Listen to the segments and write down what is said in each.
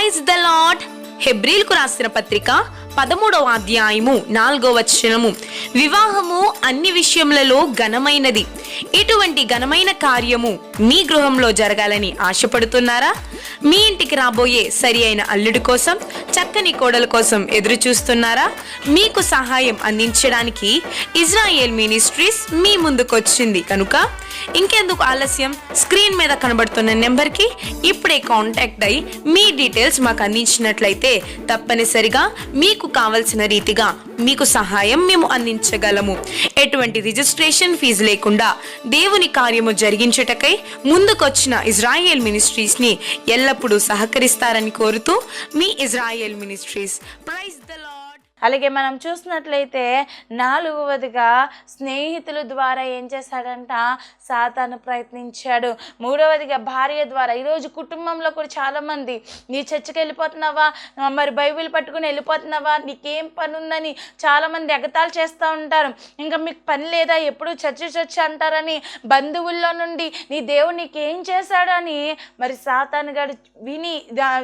Praise the lord. హెబ్రీలకు రాసిన పత్రిక 13వ అధ్యాయము 4వ వచనము, వివాహము అన్ని విషయములలో ఘనమైనది. ఇటువంటి ఘనమైన కార్యము మీ గృహంలో జరగాలని ఆశపడుతున్నారా? మీ ఇంటికి రాబోయే సరి అయిన అల్లుడి కోసం, చక్కని కోడల కోసం ఎదురు చూస్తున్నారా? మీకు సహాయం అందించడానికి ఇజ్రాయేల్ మినిస్ట్రీస్ మీ ముందుకొచ్చింది కనుక ఇంకెందుకు ఆలస్యం? స్క్రీన్ మీద కనబడుతున్న నెంబర్కి ఇప్పుడే కాంటాక్ట్ అయ్యి మీ డీటెయిల్స్ మాకు అందించినట్లయితే తప్పనిసరిగా మీకు కావలసిన రీతిగా మీకు సహాయం మేము అందించగలము. ఎటువంటి రిజిస్ట్రేషన్ ఫీజు లేకుండా దేవుని కార్యము జరిగించుటకై ముందుకొచ్చిన ఇజ్రాయేల్ మినిస్ట్రీస్ ని ఎల్లప్పుడూ సహకరిస్తారని కోరుతూ మీ Israel ministries. Praise the Lord. అలాగే మనం చూసినట్లయితే 4వదిగా స్నేహితుల ద్వారా ఏం చేశాడంట? సాతాను ప్రయత్నించాడు. 3వదిగా భార్య ద్వారా. ఈరోజు కుటుంబంలో కూడా చాలామంది, నీ చర్చికి వెళ్ళిపోతున్నావా, మరి బైబిల్ పట్టుకుని వెళ్ళిపోతున్నావా, నీకేం పని ఉందని చాలామంది ఎగతాళి చేస్తూ ఉంటారు. ఇంకా మీకు పని లేదా, ఎప్పుడు చర్చి అంటారని బంధువుల్లో నుండి నీ దేవుడు నీకేం చేశాడని మరి సాతాను గారు విని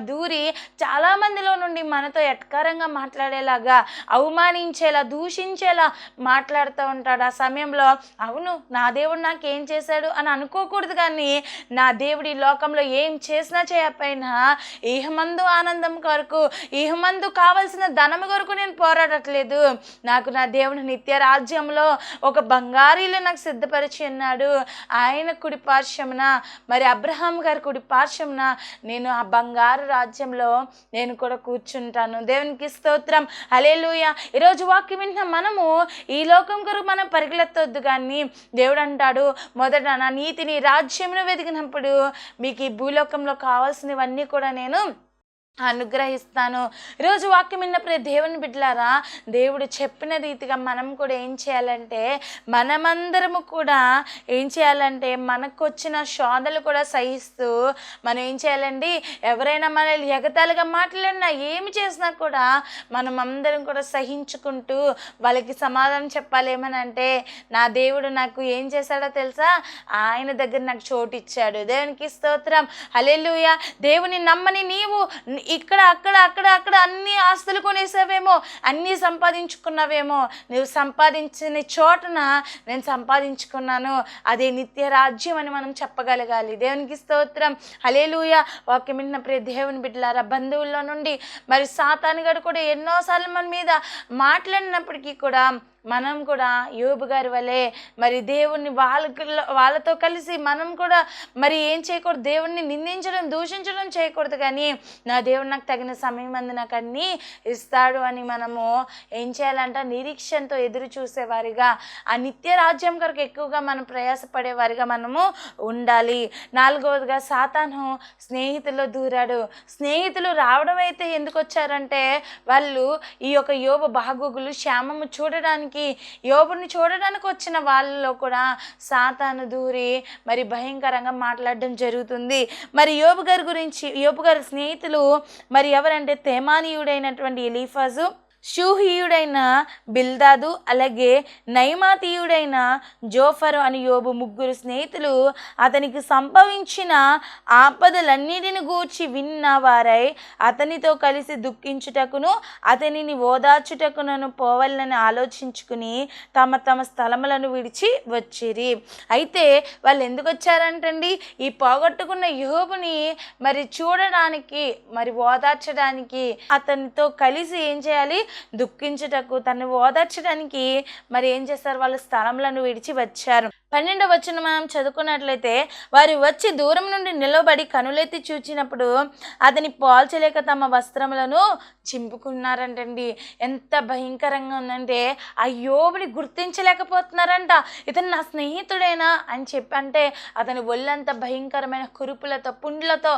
దూరి చాలామందిలో నుండి మనతో ఎట్కారంగా మాట్లాడేలాగా, అవమానించేలా, దూషించేలా మాట్లాడుతూ ఉంటాడు. ఆ సమయంలో అవును, నా దేవుడు నాకేం చేశాడు అని అనుకోకూడదు. కానీ నా దేవుడు ఈ లోకంలో ఏం చేసినా చేయకపోయినా ఇహమందు ఆనందం కొరకు, ఇహమందు కావలసిన ధనము కొరకు నేను పోరాడట్లేదు. నాకు నా దేవుడు నిత్య రాజ్యంలో ఒక బంగారీలు నాకు సిద్ధపరిచి ఉన్నాడు. ఆయన కుడి పార్శ్వమున, మరి అబ్రహాం గారి కుడి పార్శ్వమున నేను ఆ బంగారు రాజ్యంలో నేను కూడా కూర్చుంటాను. దేవునికి స్తోత్రం, హల్లెలూయా. ఈరోజు వాక్యం వింటున్న మనము ఈ లోకం కొరకు మనం పరిగెత్తొద్దు. కానీ దేవుడు అంటాడు, మొదట నా నీతిని, రాజ్యమును వెతికినప్పుడు మీకు ఈ భూలోకంలో కావాల్సినవన్నీ కూడా నేను అనుగ్రహిస్తాను. ఈరోజు వాక్యం విన్నప్పుడు దేవుని బిడ్డలారా, దేవుడు చెప్పిన రీతిగా మనం కూడా ఏం చేయాలంటే, మనమందరము కూడా ఏం చేయాలంటే, మనకు వచ్చిన శోధలు కూడా సహిస్తూ మనం ఏం చేయాలండి? ఎవరైనా మనల్ని ఎగతాళిగా మాట్లాడినా, ఏమి చేసినా కూడా మనం అందరం కూడా సహించుకుంటూ వాళ్ళకి సమాధానం చెప్పాలి. ఏమనంటే, నా దేవుడు నాకు ఏం చేశాడో తెలుసా? ఆయన దగ్గర నాకు చోటు ఇచ్చాడు. దేవునికి స్తోత్రం, హల్లెలూయా. దేవుని నమ్మని నీవు ఇక్కడ అక్కడ అక్కడ అక్కడ అన్ని ఆస్తులు కొనేసావేమో, అన్నీ సంపాదించుకున్నావేమో. నువ్వు సంపాదించిన చోటన నేను సంపాదించుకున్నాను, అదే నిత్య రాజ్యం అని మనం చెప్పగలగాలి. దేవునికి స్తోత్రం, హల్లెలూయా. వాక్యం విన్న ప్రియ దేవుని బిడ్డలారా, బంధువుల్లో నుండి మరి సాతాను గారు కూడా ఎన్నోసార్లు మన మీద మాట్లాడినప్పటికీ కూడా మనం కూడా యోబు గారి వలె మరి దేవుణ్ణి వాళ్ళతో కలిసి మనం కూడా మరి ఏం చేయకూడదు? దేవుణ్ణి నిందించడం, దూషించడం చేయకూడదు. కానీ నా దేవుడు నాకు తగిన సమయం అంది నాకు అన్నీ ఇస్తాడు అని మనము ఏం చేయాలంట? నిరీక్షణతో ఎదురు చూసేవారిగా, ఆ నిత్య రాజ్యం కొరకు ఎక్కువగా మనం ప్రయాసపడేవారిగా మనము ఉండాలి. 4వదిగా సాతాను స్నేహితుల్లో దూరాడు. స్నేహితులు రావడం అయితే ఎందుకు వచ్చారంటే, వాళ్ళు ఈ యొక్క యోబు బాగోగులు, క్షేమము చూడడానికి, యోబుని చూడడానికి వచ్చిన వాళ్ళలో కూడా సాతాను దూరి మరి భయంకరంగా మాట్లాడడం జరుగుతుంది. మరి యోబు గారి స్నేహితులు మరి ఎవరంటే, తేమానీయుడైనటువంటి ఎలీఫాజు, షూహీయుడైన బిల్దాదు, అలాగే నయమాతీయుడైన జోఫరు అని యోబు ముగ్గురు స్నేహితులు అతనికి సంభవించిన ఆపదలన్నిటిని గూర్చి విన్నవారై అతనితో కలిసి దుఃఖించుటకును అతనిని ఓదార్చుటకును పోవాలని ఆలోచించుకుని తమ తమ స్థలములను విడిచి వచ్చిరి. అయితే వాళ్ళు ఎందుకు వచ్చారంటండి? ఈ పోగొట్టుకున్న యోబుని మరి చూడడానికి, మరి ఓదార్చడానికి, అతనితో కలిసి ఏం చేయాలి? దుఃఖించుటకు, తను ఓదార్చడానికి మరి ఏం చేస్తారు? వాళ్ళ స్థలములను విడిచి వచ్చారు. 12వ వచనం మనం చదువుకున్నట్లయితే, వారు వచ్చి దూరం నుండి నిలబడి కనులెత్తి చూచినప్పుడు అతని పోల్చలేక తమ వస్త్రములను చింపుకున్నారంటండి. ఎంత భయంకరంగా ఉందంటే, ఆ యోబుని గుర్తించలేకపోతున్నారంట. ఇతను నా స్నేహితుడేనా అని చెప్పంటే అతని ఒళ్ళంతా భయంకరమైన కురుపులతో, పుండ్లతో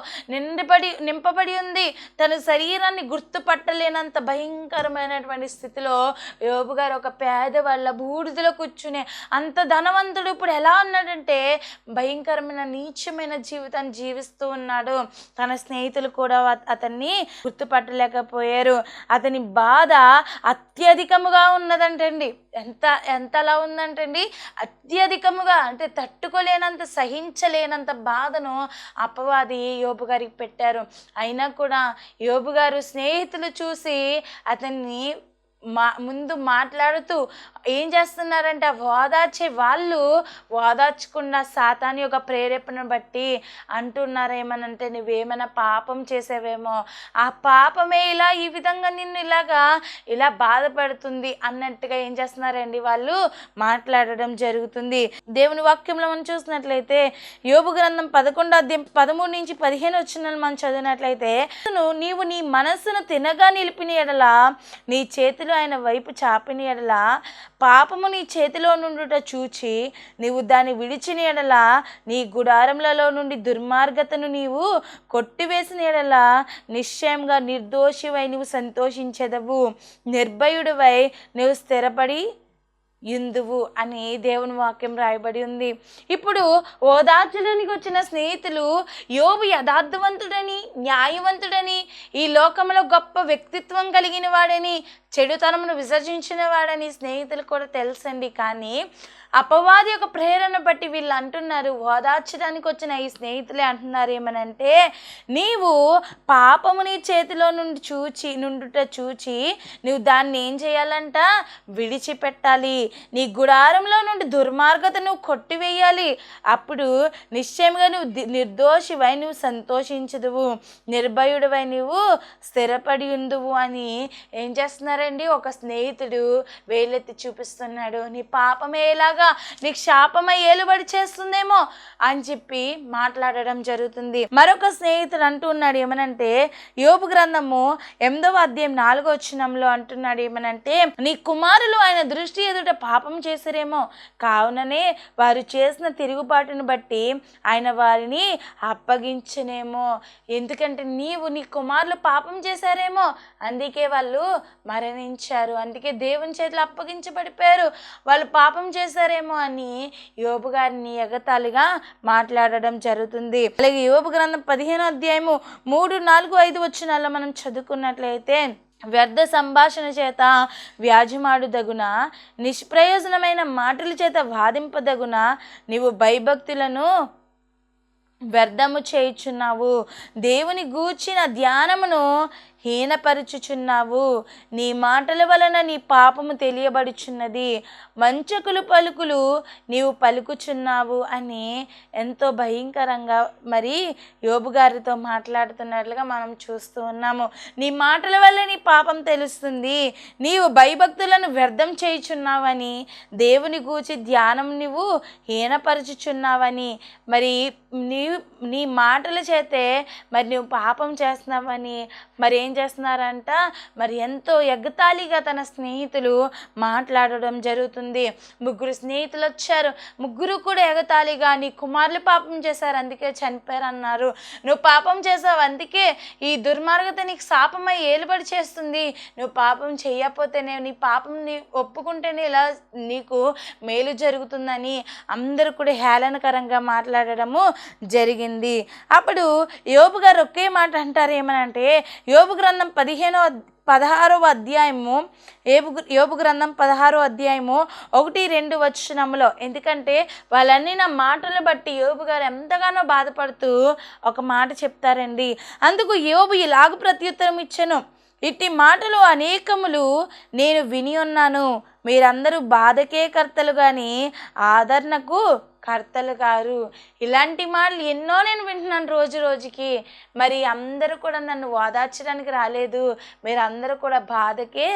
నింపబడి ఉంది. తన శరీరాన్ని గుర్తుపట్టలేనంత భయంకరమైనటువంటి స్థితిలో యోబు గారు ఒక పేదవాళ్ళ బూడిదలో కూర్చునే అంత ధనవంతుడు, ఇప్పుడు ఎలా ఉన్నాడంటే భయంకరమైన నీచమైన జీవితాన్ని జీవిస్తూ ఉన్నాడు. తన స్నేహితులు కూడా అతన్ని గుర్తుపట్టలేకపోయారు. అతని బాధ అత్యధికముగా ఉన్నదంటండి. ఎంతలా ఉందంటండి, అత్యధికముగా, అంటే తట్టుకోలేనంత, సహించలేనంత బాధను అపవాది యోబు గారికి పెట్టారు. అయినా కూడా యోబు గారు స్నేహితులు చూసి అతన్ని ముందు మాట్లాడుతూ ఏం చేస్తున్నారంటే, ఓదార్చే వాళ్ళు ఓదార్చకుండా సాతాను యొక్క ప్రేరేపణ బట్టి అంటున్నారేమనంటే, నువ్వేమైనా పాపం చేసావేమో, ఆ పాపమే ఈ విధంగా నిన్ను ఇలా బాధపడుతుంది అన్నట్టుగా ఏం చేస్తున్నారండి, వాళ్ళు మాట్లాడడం జరుగుతుంది. దేవుని వాక్యంలో మనం చూసినట్లయితే యోబు గ్రంథం 11 అధ్యాయం 13 నుంచి 15 వచనాలు మనం చదివినట్లయితే, నీవు నీ మనస్సును తినగా నిలిపిన ఎడల, నీ చేతిలో ఆయన వైపు చాపిన ఎడల, పాపము నీ చేతిలో నుండుట చూచి నీవు దాన్ని విడిచిన ఎడల, నీ గుడారములలో నుండి దుర్మార్గతను నీవు కొట్టివేసిన ఎడల, నిశ్చయంగా నిర్దోషివై నీవు సంతోషించెదవు, నిర్భయుడివై నీవు స్థిరపడి యుందువు అని దేవుని వాక్యం రాయబడి ఉంది. ఇప్పుడు ఓదార్చడానికి వచ్చిన స్నేహితులు యోబు యథార్థవంతుడని, న్యాయవంతుడని, ఈ లోకంలో గొప్ప వ్యక్తిత్వం కలిగిన వాడని, చెడుతనమును విసర్జించిన వాడని స్నేహితులు కూడా తెలుసండి. కానీ అపవాది యొక్క ప్రేరణ బట్టి వీళ్ళు అంటున్నారు, ఓదార్చడానికి వచ్చిన ఈ స్నేహితులే అంటున్నారు ఏమనంటే, నీవు పాపము నీ చేతిలో నుండుట చూచి నువ్వు దాన్ని ఏం చేయాలంట, విడిచిపెట్టాలి, నీ గుడారంలో నుండి దుర్మార్గత నువ్వు కొట్టివేయాలి, అప్పుడు నిశ్చయంగా నువ్వు నిర్దోషివై నువ్వు సంతోషించదువు, నిర్భయుడివై నువ్వు స్థిరపడి ఉందువు అని ఏం చేస్తున్నారండి, ఒక స్నేహితుడు వేలెత్తి చూపిస్తున్నాడు. నీ పాపమే ఎలాగా నీకు శాపమై ఏలుబడి చేస్తుందేమో అని చెప్పి మాట్లాడడం జరుగుతుంది. మరొక స్నేహితుడు అంటున్నాడు ఏమనంటే, యోబు గ్రంథము 8వ అధ్యాయం 4వ వచనంలో అంటున్నాడు ఏమనంటే, నీ కుమారులు ఆయన దృష్టి ఎదుట పాపం చేసిరేమో, కావుననే వారు చేసిన తిరుగుబాటును బట్టి ఆయన వారిని అప్పగించనేమో. ఎందుకంటే నీ కుమారులు పాపం చేశారేమో, అందుకే వాళ్ళు మరణించారు, అందుకే దేవుని చేతిలో అప్పగించబడిపోయారు, వాళ్ళు పాపం చేశారేమో అని యోబు గారిని ఎగతాళిగా మాట్లాడడం జరుగుతుంది. అలాగే యోబు గ్రంథం 15వ అధ్యాయము 3, 4, 5 వచనాల్లో మనం చదువుకున్నట్లయితే, వ్యర్థ సంభాషణ చేత వ్యాజ్యమాడుదగున, నిష్ప్రయోజనమైన మాటల చేత వాదింపదగున, నీవు భయభక్తులను వ్యర్థము చేయుచున్నావు, దేవుని గూర్చిన ధ్యానమును హీనపరుచుచున్నావు, నీ మాటల వలన నీ పాపము తెలియబడుచున్నది, వంచకులు పలుకులు నీవు పలుకుచున్నావు అని ఎంతో భయంకరంగా మరి యోబు గారితో మాట్లాడుతున్నట్లుగా మనం చూస్తూ ఉన్నాము. నీ మాటల వల్ల నీ పాపం తెలుస్తుంది, నీవు భయభక్తులను వ్యర్థం చేయుచున్నావని, దేవుని గూర్చి ధ్యానం నువ్వు హీనపరుచుచున్నావని, మరి నీ మాటల చేతే మరి నువ్వు పాపం చేస్తున్నావని మరి ఏం చేస్తున్నారంట, మరి ఎంతో ఎగతాళిగా తన స్నేహితులు మాట్లాడడం జరుగుతుంది. 3 స్నేహితులు వచ్చారు, 3 కూడా ఎగతాళిగా, నీ కుమారులు పాపం చేశారు అందుకే చనిపోయారు అన్నారు, నువ్వు పాపం చేసావు అందుకే ఈ దుర్మార్గత నీకు శాపమై ఏలుబడి చేస్తుంది, నువ్వు పాపం చేయకపోతేనే, నీ పాపం ఒప్పుకుంటేనే ఇలా నీకు మేలు జరుగుతుందని అందరూ కూడా హేళనకరంగా మాట్లాడడము జరిగింది. అప్పుడు యోబు గారు ఒకే మాట అంటారు ఏమనంటే, యోబు గ్రంథం 16వ అధ్యాయము, యోబు గ్రంథం 16వ అధ్యాయము 1, 2 వచనములో, ఎందుకంటే వాళ్ళన్నీ నా మాటలు బట్టి యోబు గారు ఎంతగానో బాధపడుతూ ఒక మాట చెప్తారండి. అందుకు యోబు ఇలాగ ప్రత్యుత్తరం ఇచ్చెను, ఇట్టి మాటలు అనేకములు నేను విని ఉన్నాను, మీరందరూ బాధకే కర్తలు కానీ ఆదరణకు కర్తలు గారు. ఇలాంటి మాటలు ఎన్నో నేను వింటున్నాను రోజు రోజుకి, మరి అందరూ కూడా నన్ను ఓదార్చడానికి రాలేదు, మీరు అందరూ కూడా బాధకే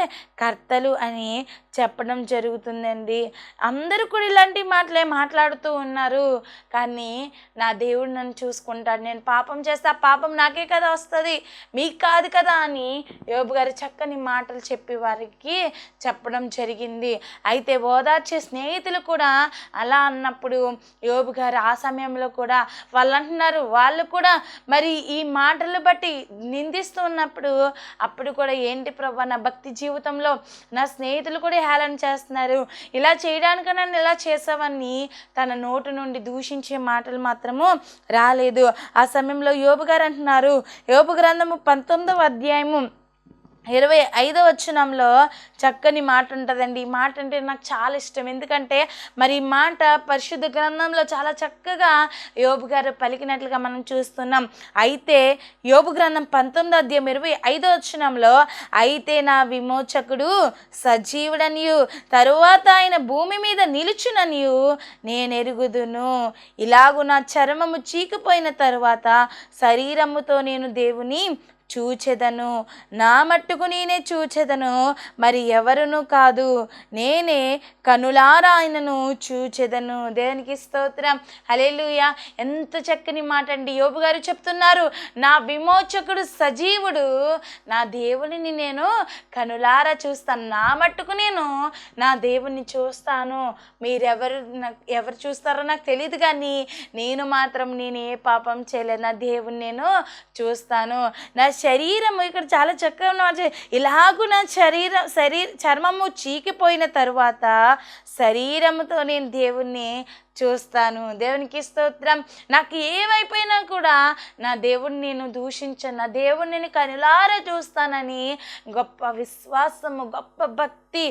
కర్తలు అని చెప్పడం జరుగుతుందండి. అందరూ కూడా ఇలాంటి మాటలే మాట్లాడుతూ ఉన్నారు, కానీ నా దేవుడు నన్ను చూసుకుంటాడు, నేను పాపం చేస్తే ఆ పాపం నాకే కదా వస్తుంది, మీకు కాదు కదా అని యోబు గారు చక్కని మాటలు చెప్పి వారికి చెప్పడం జరిగింది. అయితే ఓదార్చే స్నేహితులు కూడా అలా అన్నప్పుడు యోబు గారు ఆ సమయంలో కూడా వాళ్ళు అంటున్నారు, వాళ్ళు కూడా మరి ఈ మాటలు బట్టి నిందిస్తూ ఉన్నప్పుడు అప్పుడు కూడా ఏంటి ప్రభా, నా భక్తి జీవితంలో నా స్నేహితులు కూడా హేళన చేస్తున్నారు, ఇలా చేయడానికి నన్ను ఇలా చేసావని తన నోటు నుండి దూషించే మాటలు మాత్రము రాలేదు. ఆ సమయంలో యోబు గారు అంటున్నారు, యోబు గ్రంథము 19వ అధ్యాయము 25వ వచనంలో చక్కని మాట ఉంటుందండి. ఈ మాట అంటే నాకు చాలా ఇష్టం. ఎందుకంటే మరి ఈ మాట పరిశుద్ధ గ్రంథంలో చాలా చక్కగా యోబు గారు పలికినట్లుగా మనం చూస్తున్నాం. అయితే యోబు గ్రంథం 19వ అధ్యాయం 25వ వచనంలో, అయితే నా విమోచకుడు సజీవుడనియు తరువాత ఆయన భూమి మీద నిలుచుననియు నేను ఎరుగుదును. ఇలాగు నా చర్మము చీకిపోయిన తరువాత శరీరముతో నేను దేవుని చూచెదను, నా మట్టుకు నేనే చూచెదను, మరి ఎవరును కాదు, నేనే కనులారా ఆయనను చూచెదను. దేవునికి స్తోత్రం, హల్లెలూయా. ఎంత చక్కని మాట అండి. యోబు గారు చెప్తున్నారు, నా విమోచకుడు సజీవుడు, నా దేవుడిని నేను కనులారా చూస్తాను, నా మట్టుకు నేను నా దేవుణ్ణి చూస్తాను. ఎవరు చూస్తారో నాకు తెలియదు, కానీ నేను మాత్రం నేను ఏ పాపం చేయలేదు, నా దేవుని నేను చూస్తాను. నా శరీరము, ఇక్కడ చాలా చక్కగా ఉన్న, ఇలాగూ నా చర్మము చీకిపోయిన తరువాత శరీరముతో నేను దేవుణ్ణి చూస్తాను. దేవునికి స్తోత్రం. నాకు ఏమైపోయినా కూడా నా దేవుడిని నేను దూషించను, నా దేవుడిని నేను కనులారా చూస్తానని గొప్ప విశ్వాసము, గొప్ప భక్తి,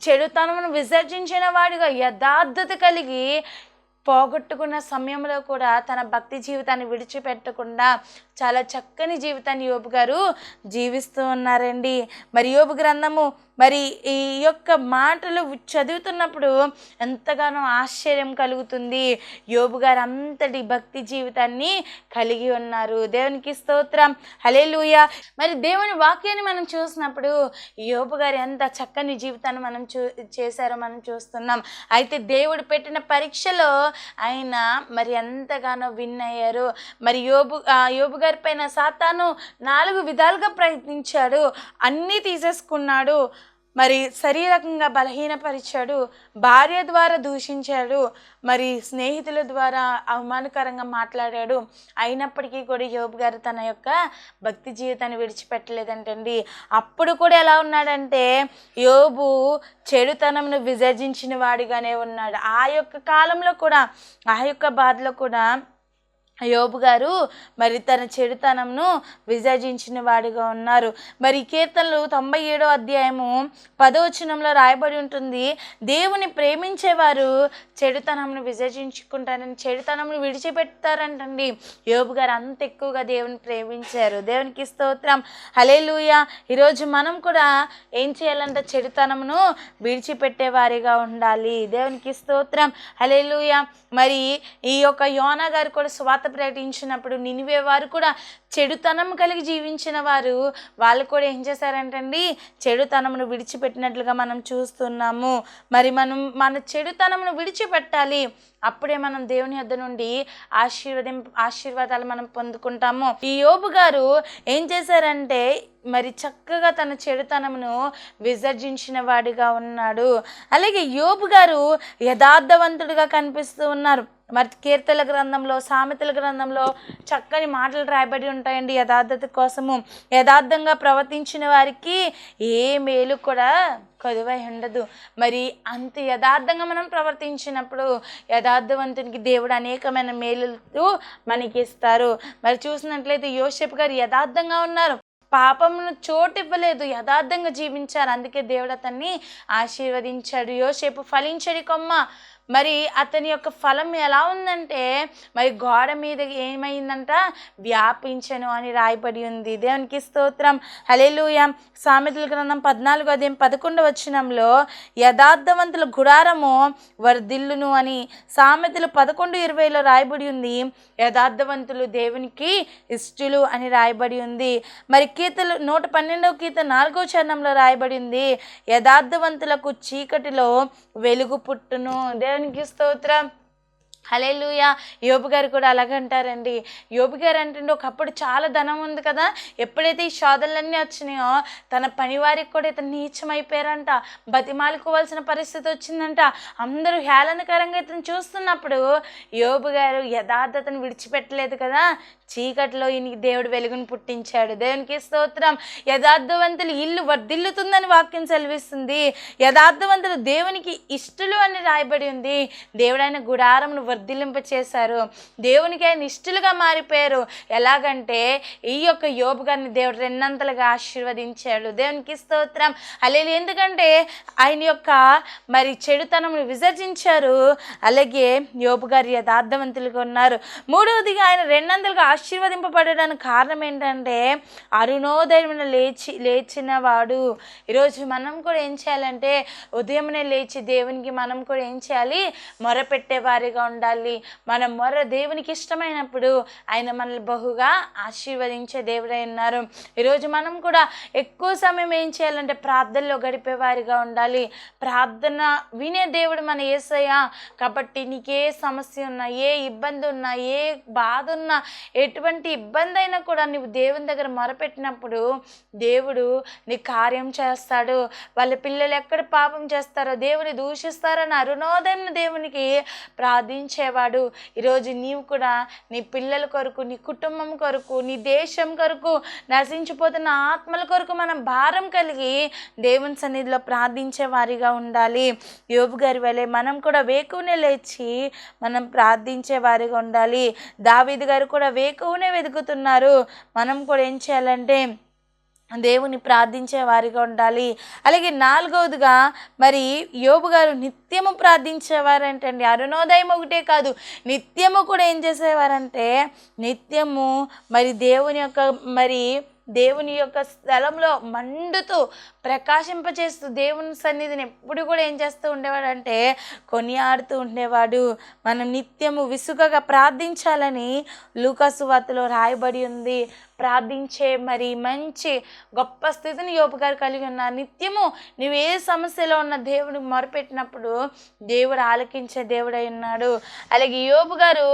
చెడుతనమును విసర్జించిన వాడిగా యథార్థత కలిగి పోగొట్టుకున్న సమయంలో కూడా తన భక్తి జీవితాన్ని విడిచిపెట్టకుండా చాలా చక్కని జీవితాన్ని యోబు గారు జీవిస్తూ ఉన్నారండి. మరి యోబు గ్రంథము మరి ఈ యొక్క మాటలు చదువుతున్నప్పుడు ఎంతగానో ఆశ్చర్యం కలుగుతుంది. యోబు గారు అంతటి భక్తి జీవితాన్ని కలిగి ఉన్నారు. దేవునికి స్తోత్రం, హల్లెలూయా. మరి దేవుని వాక్యాన్ని మనం చూసినప్పుడు యోబు గారు ఎంత చక్కని జీవితాన్ని మనం చేశారో మనం చూస్తున్నాం. అయితే దేవుడు పెట్టిన పరీక్షలో ఆయన మరి ఎంతగానో విన్ అయ్యారు. మరి యోబు గారి పైన సాతాను 4 విధాలుగా ప్రయత్నించాడు, అన్నీ తీసేసుకున్నాడు. మరి శారీరకంగా బలహీనపరిచాడు, భార్య ద్వారా దూషించాడు, మరి స్నేహితుల ద్వారా అవమానకరంగా మాట్లాడాడు. అయినప్పటికీ కూడా యోబు గారు తన యొక్క భక్తి జీవితాన్ని విడిచిపెట్టలేదంటండి. అప్పుడు కూడా ఎలా ఉన్నాడంటే యోబు చెడుతనంను విసర్జించిన వాడిగానే ఉన్నాడు. ఆ యొక్క కాలంలో కూడా, ఆ యొక్క బాధలో కూడా యోబు గారు మరి తన చెడుతనంను విసర్జించిన వాడిగా ఉన్నారు. మరి కీర్తనలు 97వ అధ్యాయము 10వ వచనంలో రాయబడి ఉంటుంది, దేవుని ప్రేమించేవారు చెడుతనంను విసర్జించుకుంటారని, చెడుతనంను విడిచిపెడతారంటండి. యోబు గారు అంత ఎక్కువగా దేవుని ప్రేమించారు. దేవునికి స్తోత్రం, హల్లెలూయా. ఈరోజు మనం కూడా ఏం చేయాలంటే చెడుతనమును విడిచిపెట్టే వారిగా ఉండాలి. దేవునికి స్తోత్రం, హల్లెలూయా. మరి ఈ యొక్క యోనా గారు కూడా స్వాత ప్రకటించినప్పుడు నినివే వారు కూడా చెడుతనం కలిగి జీవించిన వారు, వాళ్ళు కూడా ఏం చేశారంటండి, చెడుతనమును విడిచిపెట్టినట్లుగా మనం చూస్తున్నాము. మరి మన చెడుతనమును విడిచిపెట్టాలి. అప్పుడే మనం దేవుని యొద్ద నుండి ఆశీర్వాదాలు మనం పొందుకుంటాము. ఈ యోబు గారు ఏం చేశారంటే మరి చక్కగా తన చెడుతనమును విసర్జించిన వాడిగా ఉన్నాడు. అలాగే యోబు గారు యథార్థవంతుడిగా కనిపిస్తూ ఉన్నారు. మరి కీర్తనల గ్రంథంలో, సామెతల గ్రంథంలో చక్కని మాటలు రాయబడి ఉంటాయండి యథార్థత కోసము. యథార్థంగా ప్రవర్తించిన వారికి ఏ మేలు కూడా కొదువై ఉండదు. మరి అంత యథార్థంగా మనం ప్రవర్తించినప్పుడు యథార్థవంతునికి దేవుడు అనేకమైన మేలులు మనకి ఇస్తారు. మరి చూసినట్లయితే యోసేపు గారు యథార్థంగా ఉన్నారు, పాపమును చోటు ఇవ్వలేదు, యథార్థంగా జీవించారు. అందుకే దేవుడు అతన్ని ఆశీర్వదించాడు. యోసేపు ఫలించడి కొమ్మ. మరి అతని యొక్క ఫలం ఎలా ఉందంటే మరి గోడ మీద ఏమైందంట, వ్యాపించను అని రాయబడి ఉంది. దేవునికి స్తోత్రం, హల్లెలూయా. సామెతల గ్రంథం 14వ అధ్యాయం 11వ వచనంలో యథార్థవంతుల గుడారము వర్ధిల్లును అని, సామెతలు 11:20లో రాయబడి ఉంది యథార్థవంతులు దేవునికి ఇష్టలు అని రాయబడి ఉంది. మరి కీర్తనలు 112వ కీర్తన 4వ చరణంలో రాయబడి ఉంది యథార్థవంతులకు చీకటిలో వెలుగు పుట్టును. దేవునికి స్తోత్రం, హల్లెలూయా. యోబు గారు కూడా అలాగంటారండి. యోబు గారు అంటే ఒకప్పుడు చాలా ధనం ఉంది కదా, ఎప్పుడైతే ఈ శోధనలన్నీ వచ్చినాయో తన పనివారికి కూడా ఇతను నీచమైపోయారంట, బతిమాలుకోవాల్సిన పరిస్థితి వచ్చిందంట. అందరూ హేళనకరంగా ఇతను చూస్తున్నప్పుడు యోబు గారు యథార్థతను విడిచిపెట్టలేదు కదా, చీకటిలో ఈయనకి దేవుడు వెలుగును పుట్టించాడు. దేవునికి స్తోత్రం. యథార్థవంతులు ఇల్లు వర్ధిల్లుతుందని వాక్యం సెలవిస్తుంది. యథార్థవంతులు దేవునికి ఇష్టలు అని రాయబడి ఉంది. దేవుడైన గుడారమును వర్ధిల్లింప చేశారు, దేవునికి ఆయన ఇష్టలుగా మారిపోయారు. ఎలాగంటే ఈ యొక్క యోబు గారిని దేవుడు రెండంతలుగా ఆశీర్వదించాడు. దేవునికి స్తోత్రం. హల్లెలూయా. ఎందుకంటే ఆయన యొక్క మరి చెడుతనమును విసర్జించారు. అలాగే యోబు గారు యథార్థవంతులుగా ఉన్నారు. మూడవదిగా ఆయన రెండంతలుగా ఆశీర్వదింపబడడానికి కారణం ఏంటంటే అరుణోదయమున లేచిన వాడు. ఈరోజు మనం కూడా ఏం చేయాలంటే ఉదయమునే లేచి దేవునికి మనం కూడా ఏం చేయాలి, మొరపెట్టే వారిగా ఉండాలి. మన మొర దేవునికి ఇష్టమైనప్పుడు ఆయన మనల్ని బహుగా ఆశీర్వదించే దేవుడై ఉన్నారు. ఈరోజు మనం కూడా ఎక్కువ సమయం ఏం చేయాలంటే ప్రార్థనలో గడిపే వారిగా ఉండాలి. ప్రార్థన వినే దేవుడు మన యేసయ్య. కాబట్టి నీకే సమస్య ఉన్నా, ఏ ఇబ్బంది ఉన్నా, ఏ బాధ ఉన్నా, ఎటువంటి ఇబ్బంది అయినా కూడా నువ్వు దేవుని దగ్గర మొరపెట్టినప్పుడు దేవుడు నీ కార్యం చేస్తాడు. వాళ్ళ పిల్లలు ఎక్కడ పాపం చేస్తారో, దేవుని దూషిస్తారని అరుణోదయం దేవునికి ప్రార్థించేవాడు. ఈరోజు నీవు కూడా నీ పిల్లల కొరకు, నీ కుటుంబం కొరకు, నీ దేశం కొరకు, నశించిపోతున్న ఆత్మల కొరకు మనం భారం కలిగి దేవుని సన్నిధిలో ప్రార్థించే వారిగా ఉండాలి. యోబు గారి వలె మనం కూడా వేకువనే లేచి మనం ప్రార్థించే వారిగా ఉండాలి. దావీదు గారు కూడా వేకువనే వెతుకుతున్నారు. మనం కూడా ఏం చేయాలంటే దేవుని ప్రార్థించే వారిగా ఉండాలి. అలాగే నాలుగవదిగా మరి యోబు గారు నిత్యము ప్రార్థించేవారంటండి. అరుణోదయం ఒకటే కాదు, నిత్యము కూడా ఏం చేసేవారంటే నిత్యము మరి దేవుని యొక్క స్థలంలో మండుతూ ప్రకాశింపచేస్తూ దేవుని సన్నిధిని ఎప్పుడు కూడా ఏం చేస్తూ ఉండేవాడంటే కొనియాడుతూ ఉండేవాడు. మనం నిత్యము విసుగగా ప్రార్థించాలని లూకాసు వార్తలో రాయబడి ఉంది. ప్రార్థించే మరి మంచి గొప్ప స్థితిని యోబు గారు కలిగి ఉన్నారు. నిత్యము నువ్వు ఏ సమస్యలో ఉన్న దేవుడికి మొరపెట్టినప్పుడు దేవుడు ఆలకించే దేవుడై ఉన్నాడు. అలాగే యోబు గారు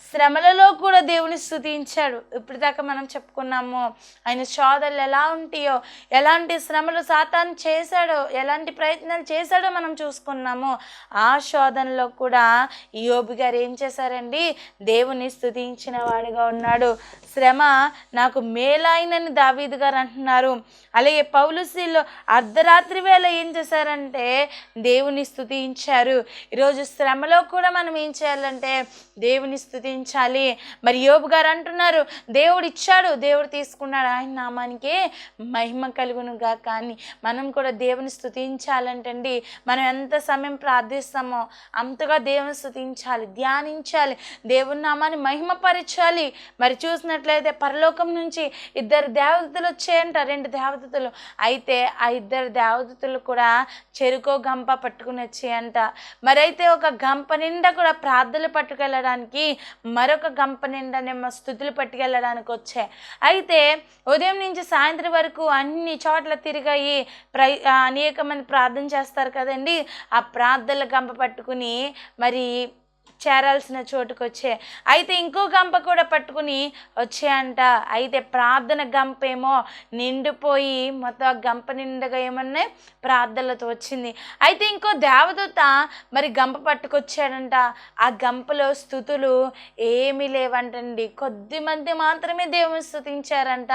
శ్రమలలో కూడా దేవుని స్తుతించాడు. ఇప్పటిదాకా మనం చెప్పుకున్నాము ఆయన శోధనలు ఎలా ఉంటాయో, ఎలాంటి శ్రమలు సాతాను చేశాడో, ఎలాంటి ప్రయత్నాలు చేశాడో మనం చూసుకున్నాము. ఆ శోధనలో కూడా యోబు గారు ఏం చేశారండి, దేవుని స్తుతించిన వాడిగా ఉన్నాడు. శ్రమ నాకు మేలైనని దావీదు గారు అంటున్నారు. అలాగే పౌలుసీలో అర్ధరాత్రి వేళ ఏం చేశారంటే దేవుని స్తుతించారు. ఈరోజు శ్రమలో కూడా మనం ఏం చేయాలంటే దేవుని స్తుతించాలి. మరి యోబు గారు అంటున్నారు, దేవుడు ఇచ్చాడు, దేవుడు తీసుకున్నాడు, ఆయన నామానికే మహిమ కలుగునుగా. కానీ మనం కూడా దేవుని స్తుతించాలంటండి మనం ఎంత సమయం ప్రార్థిస్తామో అంతగా దేవుని స్తుతించాలి, ధ్యానించాలి, దేవుని నామాన్ని మహిమపరచాలి. మరి చూసినట్లయితే పరలోకం నుంచి ఇద్దరు దేవదూతలు వచ్చాయంట, 2 దేవదూతలు. అయితే ఆ 2 దేవదూతలు కూడా చెరుకో గంప పట్టుకుని వచ్చాయంట. మరైతే ఒక గంప నిండా కూడా ప్రార్థనలు పట్టుకెళ్ళడానికి, మరొక గంప నిండానేమో స్తుతులు పట్టుకెళ్ళడానికి వచ్చాయి. అయితే ఉదయం నుంచి సాయంత్రం వరకు అన్ని చోట్ల తిరిగాయి. అనేక మంది ప్రార్థన చేస్తారు కదండి, ఆ ప్రార్థనల గంప పట్టుకుని మరి చేరాల్సిన చోటుకు వచ్చే. అయితే ఇంకో గంప కూడా పట్టుకుని వచ్చాయంట. అయితే ప్రార్థన గంప ఏమో నిండిపోయి మొత్తం ఆ గంప నిండగా ఏమన్నా ప్రార్థనలతో వచ్చింది. అయితే ఇంకో దేవదూత మరి గంప పట్టుకొచ్చాడంట. ఆ గంపలో స్తుతులు ఏమీ లేవంటండి, కొద్ది మంది మాత్రమే దేవుని స్తుతించారంట.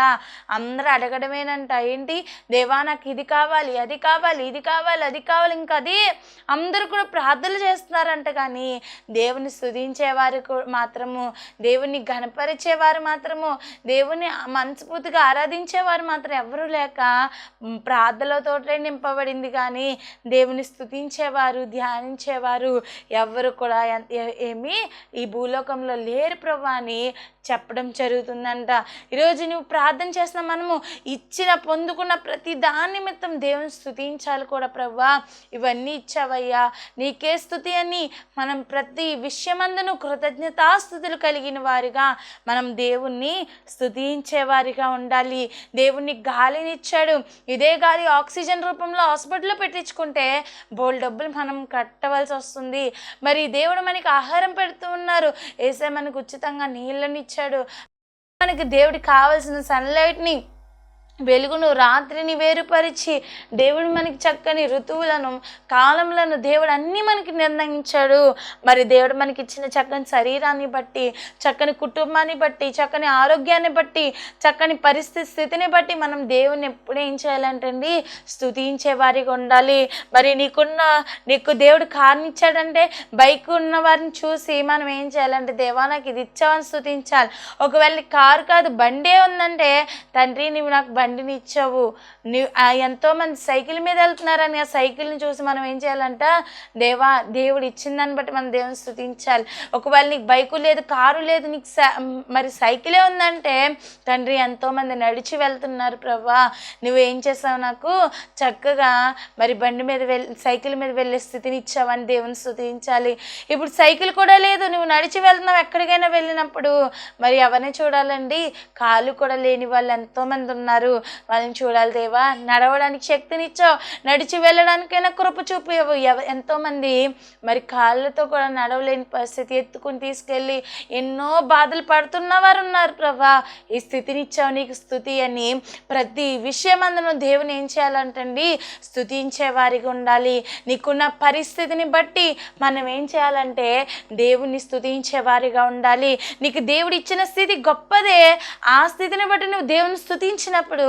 అందరూ అడగడమేనంట, ఏంటి దేవా నాకు ఇది కావాలి, అది కావాలి, ఇది కావాలి, అది కావాలి, ఇంకా అది అందరూ కూడా ప్రార్థనలు చేస్తున్నారంట. కానీ దేవుని స్తుతించేవారు మాత్రము, దేవుని ఘనపరిచేవారు మాత్రము, దేవుని మనస్ఫూర్తిగా ఆరాధించేవారు మాత్రం ఎవరు లేక ప్రార్థనలతోటే నింపబడింది. కానీ దేవుని స్తుతించేవారు, ధ్యానించేవారు ఎవరు కూడా ఏమీ ఈ భూలోకంలో లేరు ప్రభు అని చెప్పడం జరుగుతుందంట. ఈరోజు నువ్వు ప్రార్థన చేసిన మనము పొందుకున్న ప్రతి దాని నిమిత్తం దేవుని స్తుతించాలి కూడా. ప్రభువా, ఇవన్నీ ఇచ్చావయ్యా, నీకే స్తుతి అని మనం ప్రతి విషయమందును కృతజ్ఞతాస్తుతులు కలిగిన వారిగా మనం దేవుణ్ణి స్తుతించేవారిగా ఉండాలి. దేవుణ్ణి గాలినిచ్చాడు, ఇదే గాలి ఆక్సిజన్ రూపంలో హాస్పిటల్లో పెట్టించుకుంటే బోల్ డబ్బులు మనం కట్టవలసి వస్తుంది. మరి దేవుడు మనకి ఆహారం పెడుతూ ఉన్నారు, ఏసే మనకు ఉచితంగా నీళ్ళని ఇచ్చాడు. మనకి దేవుడికి కావాల్సిన సన్లైట్ని, వెలుగును, రాత్రిని వేరుపరిచి దేవుడు మనకి చక్కని ఋతువులను, కాలములను దేవుడు అన్నీ మనకి నిర్ణయించాడు. మరి దేవుడు మనకి ఇచ్చిన చక్కని శరీరాన్ని బట్టి, చక్కని కుటుంబాన్ని బట్టి, చక్కని ఆరోగ్యాన్ని బట్టి, చక్కని స్థితిని బట్టి మనం దేవుని ఎప్పుడు ఏం చేయాలంటండి, స్తుతించే వారిగా ఉండాలి. మరి నీకు దేవుడు కారుని ఇచ్చాడంటే బైక్ ఉన్న వారిని చూసి మనం ఏం చేయాలంటే, దేవా నాకు ఇది ఇచ్చావని స్తుతించాలి. ఒకవేళ కారు కాదు బండే ఉందంటే, తండ్రి నీవు నాకు బండిని ఇచ్చావు. ఎంతోమంది సైకిల్ మీద వెళ్తున్నారని ఆ సైకిల్ని చూసి మనం ఏం చేయాలంట, దేవుడు ఇచ్చిన దాన్ని బట్టి మనం దేవుని స్తుతించాలి. ఒకవేళ నీకు బైకు లేదు, కారు లేదు, నీకు మరి సైకిలే ఉందంటే, తండ్రి ఎంతోమంది నడిచి వెళ్తున్నారు ప్రభా, నువ్వు ఏం చేసావు, నాకు చక్కగా మరి బండి మీద సైకిల్ మీద వెళ్ళే స్థితిని ఇచ్చావని దేవుని స్తుతించాలి. ఇప్పుడు సైకిల్ కూడా లేదు, నువ్వు నడిచి వెళ్తున్నావు. ఎక్కడికైనా వెళ్ళినప్పుడు మరి ఎవరిని చూడాలండి, కాళ్ళు కూడా లేని వాళ్ళు ఎంతోమంది ఉన్నారు, వాళ్ళని చూడాలి. దేవా, నడవడానికి శక్తినిచ్చావు, నడిచి వెళ్ళడానికైనా కృప చూపేవు. ఎంతోమంది మరి కాళ్ళతో కూడా నడవలేని పరిస్థితి, ఎత్తుకుని తీసుకెళ్ళి ఎన్నో బాధలు పడుతున్న వారు ఉన్నారు. ప్రభా, ఈ స్థితినిచ్చావు, నీకు స్తుతి అని ప్రతి విషయం అందులో దేవుని ఏం చేయాలంటండి, స్తుతించే వారిగా ఉండాలి. నీకున్న పరిస్థితిని బట్టి మనం ఏం చేయాలంటే దేవుని స్తుతించే వారిగా ఉండాలి. నీకు దేవుడు ఇచ్చిన స్థితి గొప్పదే, ఆ స్థితిని బట్టి నువ్వు దేవుని స్తుతించినప్పుడు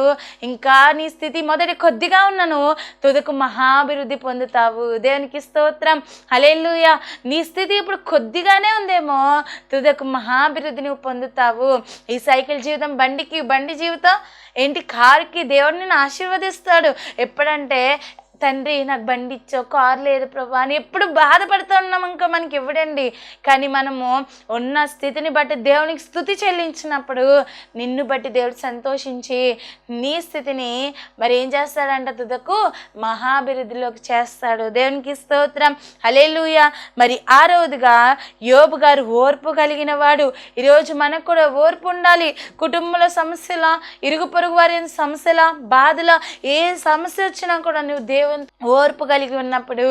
ఇంకా నీ స్థితి మొదటి కొద్దిగా ఉన్నను తుదకు మహాభివృద్ధి పొందుతావు. దేవునికి స్తోత్రం, హల్లెలూయా. నీ స్థితి ఇప్పుడు కొద్దిగానే ఉందేమో, తుదకు మహాభివృద్ధి నువ్వు పొందుతావు. ఈ సైకిల్ జీవితం, బండి జీవితం ఏంటి, కారుకి దేవుడిని ఆశీర్వదిస్తాడు. ఎప్పుడంటే, తండ్రి నాకు బండి ఇచ్చావు, కారు లేదు ప్రభా అని ఎప్పుడు బాధపడుతూ ఉన్నాం, ఇంకా మనకి ఇవ్వడండి. కానీ మనము ఉన్న స్థితిని బట్టి దేవునికి స్తుతి చెల్లించినప్పుడు నిన్ను బట్టి దేవుడు సంతోషించి నీ స్థితిని మరి ఏం చేస్తాడంట, తుదకు మహాభివృద్ధిలోకి చేస్తాడు. దేవునికి స్తోత్రం, హల్లెలూయా. మరి ఆరవదిగా యోబు గారు ఓర్పు కలిగిన వాడు. ఈరోజు మనకు కూడా ఓర్పు ఉండాలి. కుటుంబంలో సమస్యల, ఇరుగు పొరుగు వారి సమస్యల, బాధల, ఏ సమస్య వచ్చినా కూడా నువ్వు ఓర్పు కలిగి ఉన్నప్పుడు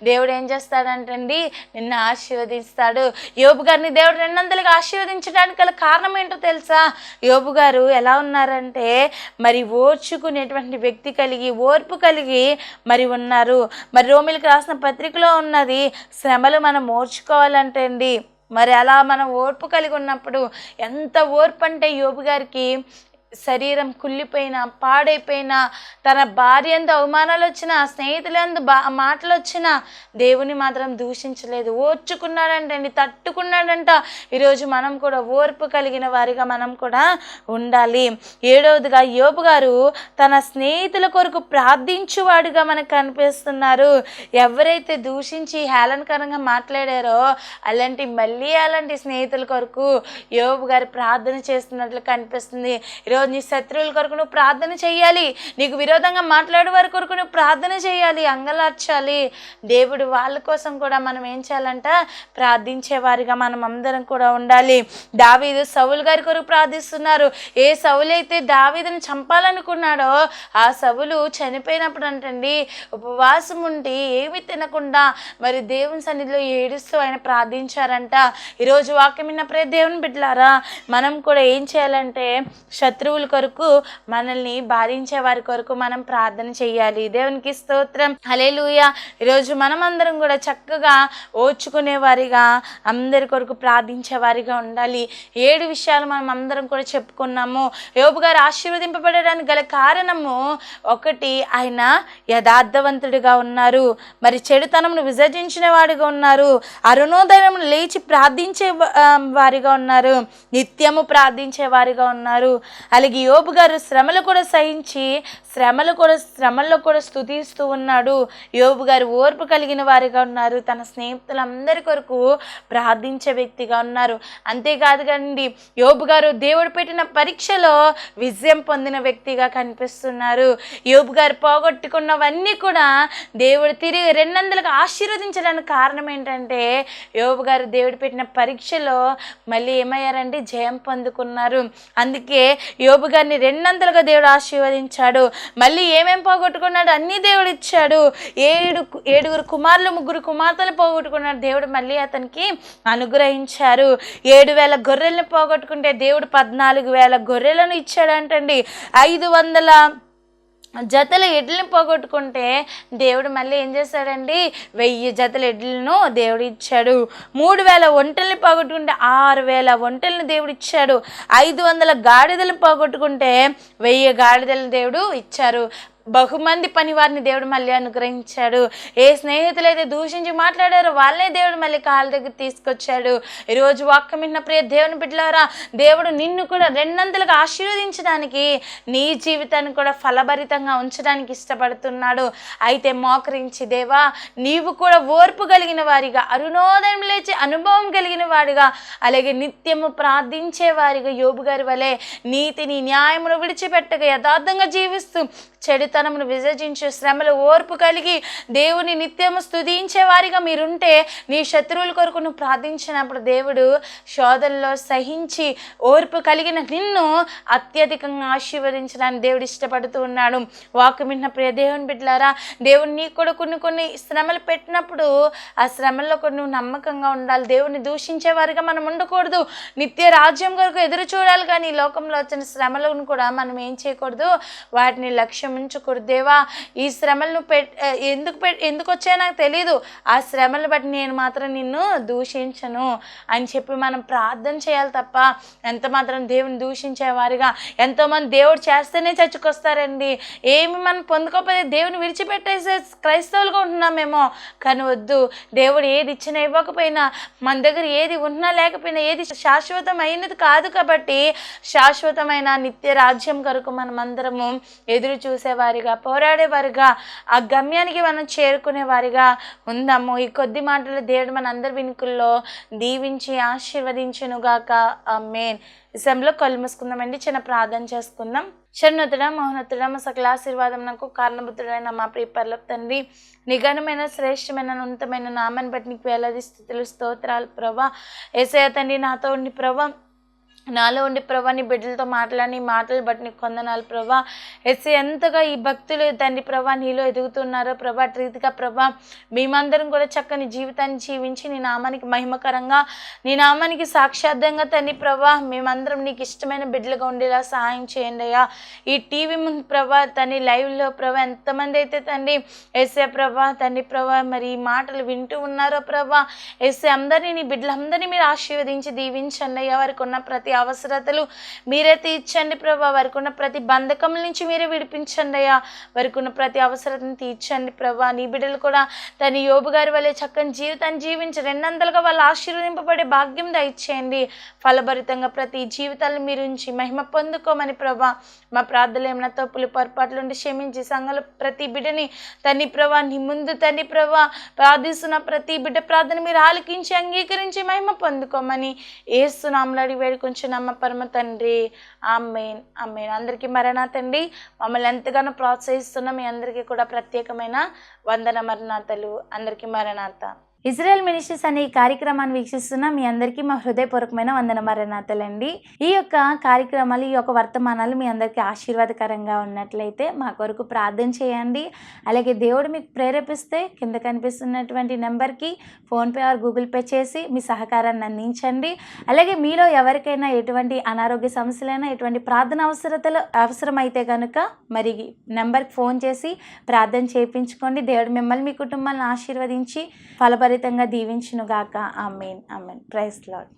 దేవుడు ఏం చేస్తాడంటండి, నిన్ను ఆశీర్వదిస్తాడు. యోబు గారిని దేవుడు 200గా ఆశీర్వదించడానికి గల కారణం ఏంటో తెలుసా? యోబు గారు ఎలా ఉన్నారంటే, మరి ఓర్చుకునేటువంటి వ్యక్తి కలిగి, ఓర్పు కలిగి మరి ఉన్నారు. మరి రోమిలకు రాసిన పత్రికలో ఉన్నది, శ్రమలు మనం ఓర్చుకోవాలంటే అండి. మరి అలా మనం ఓర్పు కలిగి ఉన్నప్పుడు, ఎంత ఓర్పు అంటే యోబు గారికి శరీరం కుళ్ళిపోయినా, పాడైపోయినా, తన భార్య ఎందు అవమానాలు వచ్చినా, స్నేహితులందు మాటలు వచ్చినా దేవుని మాత్రం దూషించలేదు, ఓర్చుకున్నాడంటండి, తట్టుకున్నాడంట. ఈరోజు మనం కూడా ఓర్పు కలిగిన వారిగా మనం కూడా ఉండాలి. ఏడవదిగా యోబు గారు తన స్నేహితుల కొరకు ప్రార్థించువాడుగా మనకు కనిపిస్తున్నారు. ఎవరైతే దూషించి హేళనకరంగా మాట్లాడారో అలాంటి స్నేహితుల కొరకు యోబు గారు ప్రార్థన చేస్తున్నట్లు కనిపిస్తుంది. ఈరోజు నీ శత్రువుల కొరకు నువ్వు ప్రార్థన చేయాలి, నీకు విరోధంగా మాట్లాడే వారి కొరకు నువ్వు ప్రార్థన చేయాలి, అంగలార్చాలి. దేవుడు వాళ్ళ కోసం కూడా మనం ఏం చేయాలంట, ప్రార్థించే వారిగా మనం అందరం కూడా ఉండాలి. దావీదు సౌలు గారి కొరకు ప్రార్థిస్తున్నారు. ఏ సౌలు అయితే దావీదుని చంపాలనుకున్నాడో ఆ సౌలు చనిపోయినప్పుడు అంటండి ఉపవాసం ఉండి ఏమి తినకుండా మరి దేవుని సన్నిధిలో ఏడుస్తూ ఆయన ప్రార్థించారంట. ఈరోజు వాక్యం విన్న ప్రతి దేవుని బిడ్డలారా, మనం కూడా ఏం చేయాలంటే శత్రువుల కొరకు, మనల్ని బాధించే వారి కొరకు మనం ప్రార్థన చేయాలి. దేవునికి స్తోత్రం, హల్లెలూయా. ఈరోజు మనం అందరం కూడా చక్కగా ఓర్చుకునే వారిగా, అందరి కొరకు ప్రార్థించే వారిగా ఉండాలి. 7 విషయాలు మనం అందరం కూడా చెప్పుకున్నాము. యోబు గారు ఆశీర్వదింపబడడానికి గల కారణము, 1 ఆయన యథార్థవంతుడిగా ఉన్నారు, మరి చెడుతనమును విసర్జించిన వాడిగా ఉన్నారు, అరుణోదయమును లేచి ప్రార్థించే వారిగా ఉన్నారు, నిత్యము ప్రార్థించే వారిగా ఉన్నారు. అలాగే యోబు గారు శ్రమలు కూడా సహించి శ్రమల్లో కూడా స్తుతిస్తూ ఉన్నాడు. యోబు గారు ఓర్పు కలిగిన వారిగా ఉన్నారు. తన స్నేహితులందరి కొరకు ప్రార్థించే వ్యక్తిగా ఉన్నారు. అంతేకాదు కండి, యోబు గారు దేవుడు పెట్టిన పరీక్షలో విజయం పొందిన వ్యక్తిగా కనిపిస్తున్నారు. యోబు గారు పోగొట్టుకున్నవన్నీ కూడా దేవుడు తిరిగి 200గా ఆశీర్వదించడానికి కారణం ఏంటంటే యోబు గారు దేవుడు పెట్టిన పరీక్షలో మళ్ళీ ఏమయ్యారంటే జయం పొందుకున్నారు. అందుకే యోబు గారిని 200గా దేవుడు ఆశీర్వదించాడు. మళ్ళీ ఏమేం పోగొట్టుకున్నాడు? అన్నీ దేవుడు ఇచ్చాడు. 7 కుమారులు 3 కుమార్తెలు పోగొట్టుకున్నాడు. దేవుడు మళ్ళీ అతనికి అనుగ్రహించారు. 7,000 గొర్రెలను పోగొట్టుకుంటే దేవుడు 14,000 గొర్రెలను ఇచ్చాడంటండి. 500 జతల ఎడ్లను పోగొట్టుకుంటే దేవుడు మళ్ళీ ఏం చేశాడండి? 1000 జతల ఎడ్లను దేవుడు ఇచ్చాడు. 3,000 ఒంటెల్ని పోగొట్టుకుంటే 6,000 ఒంటెలను దేవుడు ఇచ్చాడు. 500 గాడిదలు పోగొట్టుకుంటే 1000 గాడిదలను దేవుడు ఇచ్చారు. బహుమంది పని వారిని దేవుడు మళ్ళీ అనుగ్రహించాడు. ఏ స్నేహితులైతే దూషించి మాట్లాడారో వాళ్ళే దేవుడు మళ్ళీ కాళ్ళ దగ్గర తీసుకొచ్చాడు. ఈరోజు వాక్యం విన్న ప్రియ దేవుని బిడ్డలారా, దేవుడు నిన్ను కూడా 200గా ఆశీర్వదించడానికి, నీ జీవితాన్ని కూడా ఫలభరితంగా ఉంచడానికి ఇష్టపడుతున్నాడు. అయితే మోకరించి, దేవా నీవు కూడా ఓర్పు కలిగిన వారిగా, అరుణోదయం లేచి అనుభవం కలిగిన వాడిగా, అలాగే నిత్యము ప్రార్థించే వారిగా యోబు గారి వలె నీతిని న్యాయమును విడిచిపెట్టగా యథార్థంగా జీవిస్తూ చెడుతనమును విసర్జించే శ్రమలు ఓర్పు కలిగి దేవుని నిత్యము స్తుతించే వారిగా మీరుంటే, నీ శత్రువుల కొరకు నువ్వు ప్రార్థించినప్పుడు దేవుడు శోధనలో సహించి ఓర్పు కలిగిన నిన్ను అత్యధికంగా ఆశీర్వదించడానికి దేవుడు ఇష్టపడుతూ ఉన్నాడు. వాక్యం విన్న ప్రియ దేవుని బిడ్డలారా, దేవుడు నీకు కూడా కొన్ని శ్రమలు పెట్టినప్పుడు ఆ శ్రమల్లో కూడా నువ్వు నమ్మకంగా ఉండాలి. దేవుని దూషించే వారిగా మనం ఉండకూడదు. నిత్య రాజ్యం కొరకు ఎదురు చూడాలి. కానీ ఈ లోకంలో వచ్చిన శ్రమలను కూడా మనం ఏం చేయకూడదు? వాటిని లక్ష్యం ఉంచకూడదు. దేవా ఈ శ్రమలను ఎందుకు వచ్చాయో నాకు తెలీదు, ఆ శ్రమలు బట్టి నేను మాత్రం నిన్ను దూషించను అని చెప్పి మనం ప్రార్థన చేయాలి తప్ప ఎంత మాత్రం దేవుని దూషించే వారిగా. ఎంతోమంది దేవుడు చేస్తేనే చచ్చుకొస్తారండి. ఏమి మనం పొందుకోకపోతే దేవుని విడిచిపెట్టేసే క్రైస్తవులుగా ఉంటున్నామేమో. కానీ వద్దు, దేవుడు ఏది ఇచ్చినా ఇవ్వకపోయినా, మన దగ్గర ఏది ఉన్నా లేకపోయినా, ఏది శాశ్వతమైనది కాదు కాబట్టి శాశ్వతమైన నిత్య రాజ్యం కొరకు మనం అందరము ఎదురు చూసేవారిగా, పోరాడేవారిగా, ఆ గమ్యానికి మనం చేరుకునే వారిగా ఉందాము. ఈ కొద్ది మాటలు దేవుడు మన అందరి వినుకుల్లో దీవించి ఆశీర్వదించునుగాక. ఆమేన్. ఈ సమయంలో కళ్ళు మూసుకుందామండి, చిన్న ప్రార్థన చేసుకుందాం. శరణుతుడా, మౌనతుడా, మా సకల ఆశీర్వాదం నాకు కారణభూతుడైన మా ప్రియ పరలోక తండ్రి, నిఘనమైన శ్రేష్టమైన ఉన్నతమైన నామాన్ని బట్టి నీకు వేలాది స్తుతులు స్తోత్రాలు ప్రభా. యేసయ్య తండ్రి, నాతో ఉండి ప్రభా, నాలో ఉండి ప్రభా, నీ బిడ్డలతో మాట్లాడి మాటలు బట్టి నీకు కొందనాలు ప్రభా. ఎంతగా ఈ భక్తులు తండ్రి ప్రభా నీలో ఎదుగుతున్నారో ప్రభా, రీతిగా ప్రభా మేమందరం కూడా చక్కని జీవితాన్ని జీవించి నీ నామానికి మహిమకరంగా, నీ నామానికి సాక్షార్థంగా తండ్రి ప్రభా మేమందరం నీకు ఇష్టమైన బిడ్డలుగా ఉండేలా సహాయం చేయండి అయ్యా. ఈ టీవీ ముందు ప్రభా తండ్రి లైవ్లో ప్రభా ఎంతమంది అయితే తండ్రి ఎస్ఏ ప్రభా తండ్రి ప్రభా మరి ఈ మాటలు వింటూ ఉన్నారో ప్రభా, ఎస్ఏ అందరినీ నీ బిడ్డలందరినీ మీరు ఆశీర్వదించి దీవించండి అయ్యా. వారికి ఉన్న ప్రతి అవసరతలు మీరే తీర్చండి ప్రభా. వారికి ఉన్న ప్రతి బంధకం నుంచి మీరే విడిపించండి అయ్యా. వారికి ఉన్న ప్రతి అవసరతను తీర్చండి ప్రభా. నీ బిడ్డలు కూడా తన యోబు గారి వల్లే చక్కని జీవితాన్ని జీవించి 200గా వాళ్ళు ఆశీర్వదింపబడే భాగ్యం దయచేయండి. ఫలభరితంగా ప్రతి జీవితాలను మీరు ఉంచి మహిమ పొందుకోమని ప్రభా మా ప్రార్థనలు ఏమైనా తప్పులు పొరపాట్లు ఉండి క్షమించి సంఘాలు ప్రతి బిడ్డని తండ్రి ప్రభా నీ ముందు తండ్రి ప్రభా ప్రార్థిస్తున్న ప్రతి బిడ్డ ప్రార్థన మీరు ఆలకించి అంగీకరించి మహిమ పొందుకోమని యేసు నామములో అడిగి వేడుకొంచున్నాము నమ్మ పరమ తండ్రి. ఆమేన్, ఆమేన్. అందరికీ మరణాతండి. మమ్మల్ని ఎంతగానో ప్రోత్సహిస్తున్న మీ అందరికీ కూడా ప్రత్యేకమైన వందన మరణాతలు. అందరికీ మరణాత. ఇజ్రాయెల్ మినిస్ట్రీస్ అనే ఈ కార్యక్రమాన్ని వీక్షిస్తున్న మీ అందరికీ మా హృదయపూర్వకమైన వందన మరణాతలండి. ఈ యొక్క కార్యక్రమాలు, ఈ యొక్క వర్తమానాలు మీ అందరికీ ఆశీర్వాదకరంగా ఉన్నట్లయితే మా కొరకు ప్రార్థన చేయండి. అలాగే దేవుడు మీకు ప్రేరేపిస్తే కింద కనిపిస్తున్నటువంటి నెంబర్కి ఫోన్పే ఆర్ గూగుల్ పే చేసి మీ సహకారాన్ని అందించండి. అలాగే మీలో ఎవరికైనా ఎటువంటి అనారోగ్య సమస్యలైనా, ఎటువంటి ప్రార్థన అవసరమైతే కనుక మరి నెంబర్కి ఫోన్ చేసి ప్రార్థన చేయించుకోండి. దేవుడు మిమ్మల్ని మీ కుటుంబాలను ఆశీర్వదించి ఫలభరితంగా దీవించునుగాక. Amen, amen. Praise lord.